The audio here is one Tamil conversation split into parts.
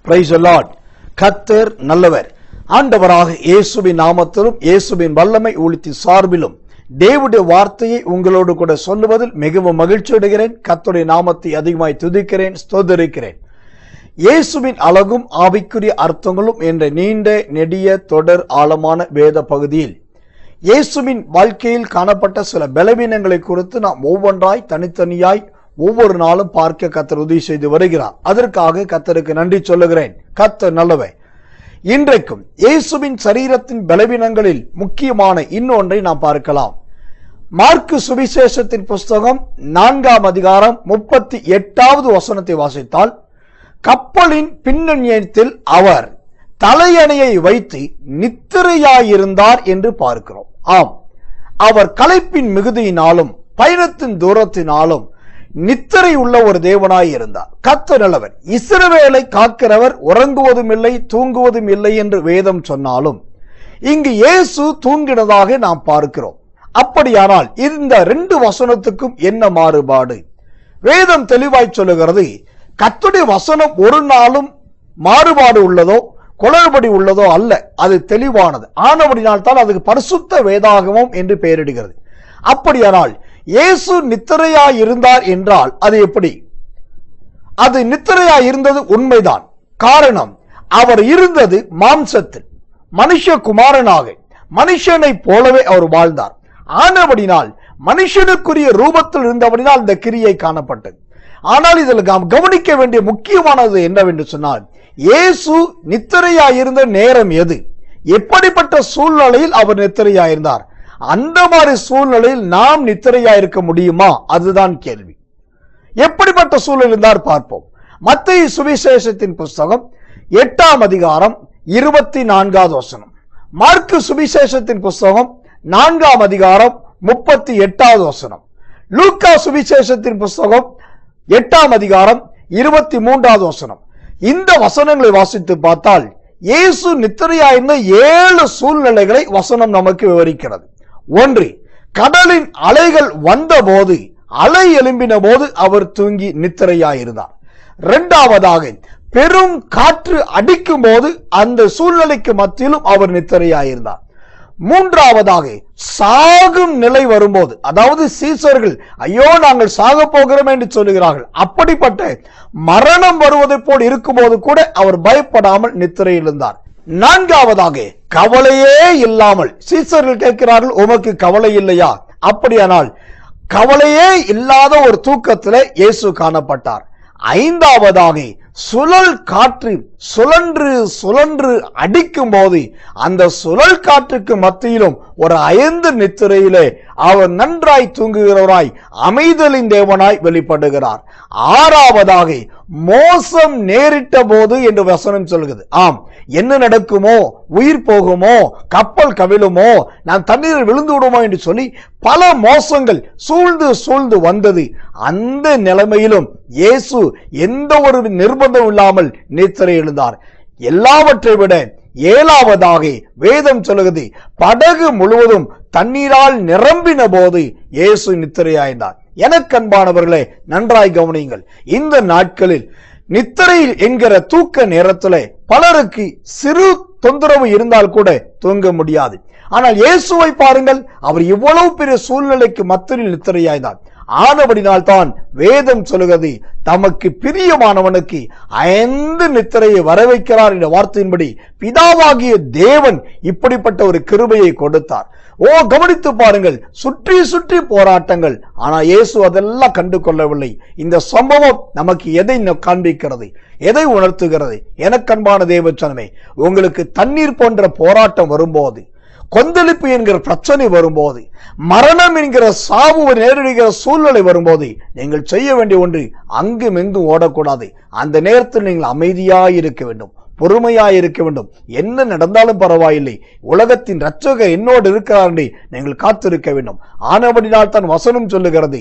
Praise the Lord. கர்த்தர் நல்லவர். ஆண்டவராக இயேசுவின் நாமத்திலும் இயேசுவின் வல்லமை ஊழியத்தின் சார்பிலும் தேவனுடைய வார்த்தையை உங்களோடு கூட சொல்லுவதில் மிகவும் மகிழ்ச்சி அடைகிறேன். கர்த்தருடைய நாமத்தை அதிகமாய் துதிக்கிறேன், ஸ்தோத்திரிக்கிறேன். இயேசுவின் அழகும் ஆவிக்குரிய அர்த்தங்களும் என்ற நீண்ட நெடிய தொடர் ஆழமான வேத பகுதியில் இயேசுவின் வாழ்க்கையில் காணப்பட்ட சில பலவீனங்களை குறித்து நாம் ஒவ்வொன்றாய் தனித்தனியாய் ஒவ்வொரு நாளும் பார்க்க கர்த்தர் உதவி செய்து வருகிறார். அதற்காக கர்த்தருக்கு நன்றி சொல்லுகிறேன். கர்த்தர் நல்லவர். இன்றைக்கும் இயேசுவின் சரீரத்தின் பலவீனங்களில் முக்கியமான இன்னொன்றை நாம் பார்க்கலாம். மார்க்கு சுவிசேஷத்தின் புஸ்தகம் 4ஆம் அதிகாரம் 38வது வசனத்தை வாசித்தால், கப்பலின் பின்னணியத்தில் அவர் தலையணையை வைத்து நித்திரையாயிருந்தார் என்று பார்க்கிறோம். ஆம், அவர் களைப்பின் மிகுதியினாலும் பயணத்தின் தூரத்தினாலும் நித்திரை உள்ள ஒரு தேவனாய் இருந்தார். கர்த்தர் நல்லவர். இஸ்ரவேலை காக்கிறவர் உறங்குவதும் இல்லை தூங்குவதும் இல்லை என்று வேதம் சொன்னாலும் இங்கு இயேசு தூங்கினதாக நாம் பார்க்கிறோம். அப்படியானால் இந்த 2 வசனத்துக்கும் என்ன மாறுபாடு? வேதம் தெளிவாய் சொல்லுகிறது, கர்த்தருடைய வசனம் ஒரு நாளும் மாறுபாடு உள்ளதோ குளறுபடி உள்ளதோ அல்ல, அது தெளிவானது. ஆனபடினால் தான் அதுக்கு பரிசுத்த வேதாகமம் என்று பெயரிடுகிறது. அப்படியானால் இயேசு நித்திரையாய் இருந்தார் என்றால் அது எப்படி? அது நித்திரையாய் இருந்தது உண்மைதான். காரணம், அவர் இருந்தது மாம்சத்தில், மனுஷகுமாரனாக மனுஷனை போலவே அவர் வாழ்ந்தார். ஆனபடினால் மனுஷனுக்குரிய ரூபத்தில் இருந்தபடினால் இந்த கிரியை காணப்பட்டது. ஆனால் இதில் நாம் கவனிக்க வேண்டிய முக்கியமானது என்னவென்று சொன்னால், இயேசு நித்திரையாயிருந்த நேரம் எது? எப்படிப்பட்ட சூழ்நிலையில் அவர் நித்திரையாயிருந்தார்? அந்த மாதிரி சூழ்நிலையில் நாம் நித்திரையாயிருக்க முடியுமா? அதுதான் கேள்வி. எப்படிப்பட்ட சூழ்நிலை இருந்தார் பார்ப்போம். மத்தேயு சுவிசேஷத்தின் புஸ்தகம் 8ஆம் அதிகாரம் 24வது வசனம், மார்க்கு சுவிசேஷத்தின் புஸ்தகம் 4ஆம் அதிகாரம் 38வது வசனம், லூக்கா சுவிசேஷத்தின் புஸ்தகம் 8ஆம் அதிகாரம் 23வது வசனம். இந்த வசனங்களை வாசித்து பார்த்தால் இயேசு நித்திரையாயிருந்த 7 சூழ்நிலைகளை வசனம் நமக்கு விவரிக்கிறது. 1, கடலின் அலைகள் வந்தபோது, அலை எழும்பின போது அவர் தூங்கி நித்திரையாயிருந்தார். 2வது, பெரும் காற்று அடிக்கும் போது அந்த சூழ்நிலைக்கு மத்தியிலும் அவர் நித்திரையாயிருந்தார். 3வது, சாகும் நிலை வரும்போது, அதாவது சீசர்கள் ஐயோ நாங்கள் சாக போகிறோம் என்று சொல்லுகிறார்கள், அப்படிப்பட்ட மரணம் வருவதை போல் இருக்கும்போது கூட அவர் பயப்படாமல் நித்திரையில் இருந்தார். 4வது, கவலையே இல்லாமல், சீசர்கள் கேட்கிறார்கள் உமக்கு கவலை இல்லையா? அப்படியானால் கவலையே இல்லாத ஒரு தூக்கத்திலே இயேசு காணப்பட்டார். 5வது, சுழல் காற்று சுழன்று சுழன்று அடிக்கும் போது அந்த சுழல் காற்றுக்கு மத்தியிலும் ஒரு அயர்ந்த நித்திரையிலே அவர் நன்றாய் தூங்குகிறவராய் அமைதலின் தேவனாய் வெளிப்படுகிறார். 6வது, மோசம் நேரிட்ட போது என்று வசனம் சொல்கிறது. ஆம், என்ன நடக்குமோ, உயிர் போகுமோ, கப்பல் கவிழுமோ, நாம் தண்ணீரில் விழுந்து விடுமோ என்று சொல்லி பல மோசங்கள் சூழ்ந்து சூழ்ந்து வந்தது. அந்த நிலைமையிலும் இயேசு எந்த ஒரு நிர்பந்தம் இல்லாமல் நித்திரை எழுந்தார். எல்லாவற்றை விட 7வது, வேதம் சொல்லுகிறது, படகு முழுவதும் தண்ணீரால் நிரம்பின போது இயேசு நித்திரையாயிருந்தார். எனக்கு அன்பானவர்களே, நன்றாய் கவனியுங்கள். இந்த நாட்களில் நித்திரை என்கிற தூக்க நேரத்தில் பலருக்கு சிறு தொந்தரவு இருந்தால் கூட தூங்க முடியாது. ஆனால் இயேசுவை பாருங்கள், அவர் இவ்வளவு பெரிய சூழ்நிலைக்கு மத்தியில் நித்திரையாய்ந்தார். ஆனபடினால் தான் வேதம் சொல்லுகிறது, தமக்கு பிரியமானவனுக்கு அயர்ந்த நித்திரையை வரவைக்கிறார் என்ற வார்த்தையின்படி பிதாவாகிய தேவன் இப்படிப்பட்ட ஒரு கிருபையை கொடுத்தார். கவனித்து பாருங்கள், சுற்றி சுற்றி போராட்டங்கள், ஆனால் இயேசு அதெல்லாம் கண்டு கொள்ளவில்லை. இந்த சம்பவம் நமக்கு எதை காண்பிக்கிறது, எதை உணர்த்துகிறது? எனக்கன்பான தேவச்சனமே, உங்களுக்கு தண்ணீர் போன்ற போராட்டம் வரும்போது, கொந்தளிப்பு என்கிற பிரச்சனை வரும்போது, மரணம் என்கிற சாவு நேரிடுகிற சூழ்நிலை வரும்போது நீங்கள் செய்ய வேண்டிய ஒன்று, அங்கும் எங்கும் ஓடக்கூடாது. அந்த நேரத்தில் நீங்கள் அமைதியாய் இருக்க வேண்டும், பொறுமையாய் இருக்க வேண்டும். என்ன நடந்தாலும் பரவாயில்லை, உலகத்தின் இரட்சகர் என்னோடு இருக்கிறார் என்று நீங்கள் காத்திருக்க வேண்டும். ஆனபடினால் தான் வசனம் சொல்லுகிறது,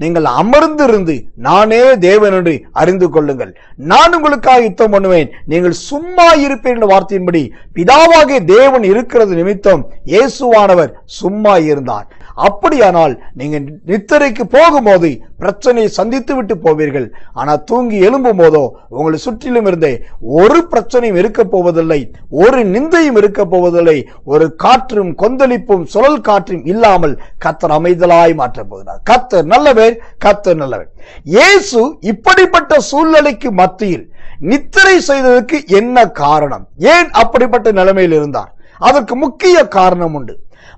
நீங்கள் அமர்ந்திருந்து நானே தேவன் என்று அறிந்து கொள்ளுங்கள், நான் உங்களுக்காக யுத்தம் பண்ணுவேன், நீங்கள் சும்மா இருப்பேன் என்ற வார்த்தையின்படி பிதாவாகிய தேவன் இருக்கிறது நிமித்தம் இயேசுவானவர் சும்மா இருந்தார். அப்படியானால் நீங்க நித்திரைக்கு போகும்போது பிரச்சனையை சந்தித்து விட்டு போவீர்கள். ஆனா தூங்கி எழும்பும் போதோ உங்களை சுற்றிலும் இருந்தே ஒரு பிரச்சனையும் இருக்க போவதில்லை, ஒரு நிந்தையும் இருக்க போவதில்லை. ஒரு காற்றும் கொந்தளிப்பும் சுழல் காற்றும் இல்லாமல் கர்த்தர் அமைதலாய் மாற்றப் போகிறார். கர்த்தர் நல்லவர், கர்த்தர் நல்லவர். இயேசு இப்படிப்பட்ட சூழ்நிலைக்கு மத்தியில் நித்திரை செய்ததற்கு என்ன காரணம்? ஏன் அப்படிப்பட்ட நிலைமையில் இருந்தார்? அதற்கு முக்கிய காரணம் உண்டு.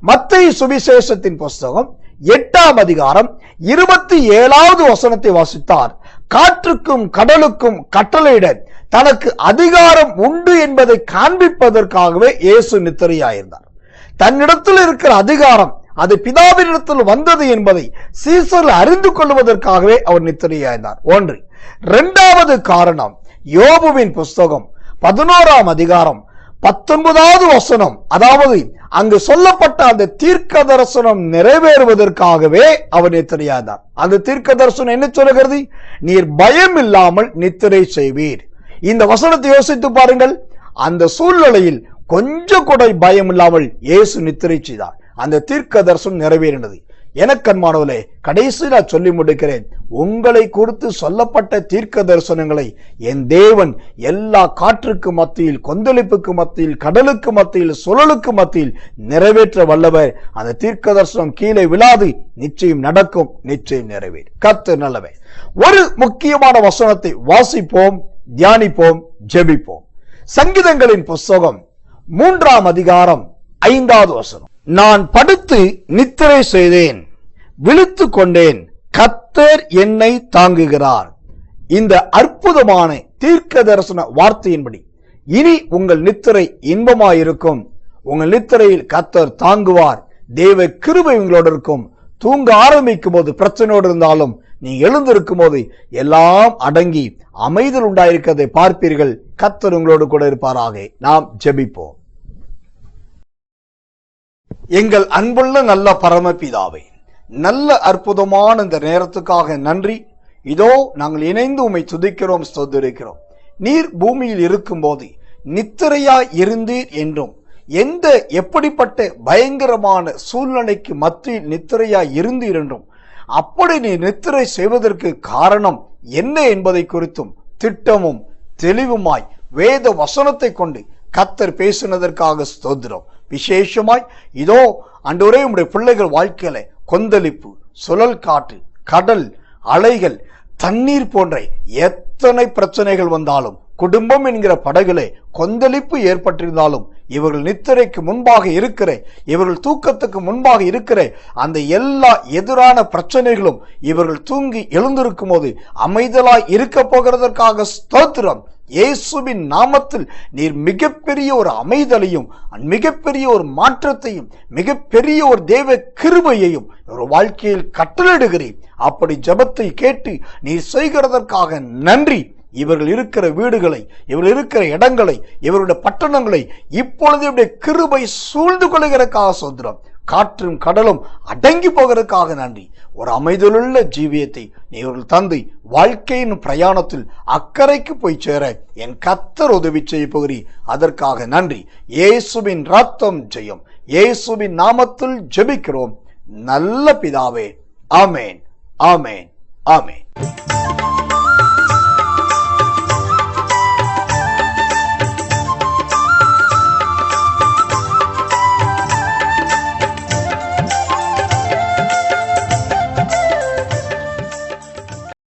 மத்தேயு சுவிசேஷத்தின் புஸ்தகம் 8ஆம் அதிகாரம் 27வது வசனத்தை வாசித்தார். காற்றுக்கும் கடலுக்கும் கட்டளையிட தனக்கு அதிகாரம் உண்டு என்பதை காண்பிப்பதற்காகவே இயேசு நித்திரையாயிருந்தார். தன்னிடத்தில் இருக்கிற அதிகாரம் அது பிதாவினிடத்தில் வந்தது என்பதை சீசர்கள் அறிந்து கொள்வதற்காகவே அவர் நித்திரையாயிருந்தார். ஒன்று. இரண்டாவது காரணம், யோபுவின் புஸ்தகம் 11ஆம் அதிகாரம் 19வது வசனம், அதாவது அங்கு சொல்லப்பட்ட அந்த தீர்க்க தரிசனம் நிறைவேறுவதற்காகவே அவர் நித்திரையானார். அந்த தீர்க்க தரிசனம் என்ன சொல்லுகிறது? நீர் பயம் இல்லாமல் நித்திரை செய்வீர். இந்த வசனத்தை யோசித்து பாருங்கள். அந்த சூழ்நிலையில் கொஞ்சம் கூட பயம் இல்லாமல் இயேசு நித்திரை செய்தார். அந்த தீர்க்க தரிசனம் நிறைவேறினது. எனக்கன்மானவர்களே, கடைசியில் சொல்லி முடிக்கிறேன். உங்களை குறித்து சொல்லப்பட்ட தீர்க்க தரிசனங்களை என் தேவன் எல்லா காற்றுக்கு மத்தியில், கொந்தளிப்புக்கு மத்தியில், கடலுக்கு மத்தியில், சுழலுக்கு மத்தியில் நிறைவேற்ற வல்லவர். அந்த தீர்க்க தரிசனம் கீழே விழாது, நிச்சயம் நடக்கும், நிச்சயம் நிறைவேறும். கர்த்தர் நல்லவர். ஒரு முக்கியமான வசனத்தை வாசிப்போம், தியானிப்போம், ஜெபிப்போம். சங்கீதங்களின் புஸ்தகம் 3ஆம் அதிகாரம் 5வது வசனம். நான் படுத்து நித்திரை செய்தேன், விழித்து கொண்டேன், கர்த்தர் என்னை தாங்குகிறார். இந்த அற்புதமான தீர்க்க தரிசன வார்த்தையின்படி இனி உங்கள் நித்திரை இன்பமாயிருக்கும். உங்கள் நித்திரையில் கர்த்தர் தாங்குவார். தேவ கிருபை உங்களோடு இருக்கும். தூங்க ஆரம்பிக்கும் போது பிரச்சனையோடு இருந்தாலும் நீ எழுந்திருக்கும் போது எல்லாம் அடங்கி அமைதல் உண்டாயிருக்கிறதை பார்ப்பீர்கள். கர்த்தர் உங்களோடு கூட இருப்பாராக. நாம் ஜெபிப்போம். எங்கள் அன்புள்ள நல்ல பரமபிதாவே, நல்ல அற்புதமான இந்த நேரத்துக்காக நன்றி. இதோ நாங்கள் இணைந்து உம்மை துதிக்கிறோம், ஸ்தோத்திரிக்கிறோம். நீர் பூமியில் இருக்கும் போது நித்திரையாய் இருந்தீர் என்றும், எந்த எப்படிப்பட்ட பயங்கரமான சூழ்நிலைக்கு மத்தியில் நித்திரையாய் இருந்தீர் என்றும், அப்படி நீ நித்திரை செய்வதற்கு காரணம் என்ன என்பதை குறித்தும் திட்டமும் தெளிவுமாய் வேத வசனத்தை கொண்டு கர்த்தர் பேசினதற்காக ஸ்தோத்திரம். விசேஷமாய் இதோ ஆண்டவரே, உம்முடைய பிள்ளைகள் வாழ்க்கையில கொந்தளிப்பு, சுழல் காற்று, கடல் அலைகள், தண்ணீர் போன்ற எத்தனை பிரச்சனைகள் வந்தாலும், குடும்பம் என்கிற படகுலே கொந்தளிப்பு ஏற்பட்டிருந்தாலும், இவர்கள் நித்திரைக்கு முன்பாக இருக்கிற, இவர்கள் தூக்கத்துக்கு முன்பாக இருக்கிற அந்த எல்லா எதிரான பிரச்சனைகளும் இவர்கள் தூங்கி எழுந்திருக்கும் போது அமைதலாய் இருக்க போகிறதற்காக ஸ்தோத்திரம். இயேசுவின் நாமத்தில் நீர் மிகப்பெரிய ஒரு அமைதலையும், மிகப்பெரிய ஒரு மாற்றத்தையும், மிகப்பெரிய ஒரு தேவ கிருபையையும் ஒரு வாழ்க்கையில் கட்டளையிடுகிறீர். அப்படி ஜெபத்தை கேட்டு நீர் செய்கிறதற்காக நன்றி. இவர்கள் இருக்கிற வீடுகளை, இவர்கள் இருக்கிற இடங்களை, இவருடைய பட்டணங்களை இப்பொழுது இவருடைய கிருபை சூழ்ந்து கொள்கிறதுக்காக சோதரம். காற்றும் கடலும் அடங்கி போகிறதுக்காக நன்றி. ஒரு அமைதலுள்ள ஜீவியத்தை இவர்கள் தந்து வாழ்க்கையின் பிரயாணத்தில் அக்கறைக்கு போய் சேர என் கர்த்தர் உதவி செய்ய போகிறீர். அதற்காக நன்றி. இயேசுவின் ரத்தம் ஜெயம். இயேசுவின் நாமத்தில் ஜெபிக்கிறோம் நல்ல பிதாவே. ஆமேன், ஆமேன், ஆமேன்.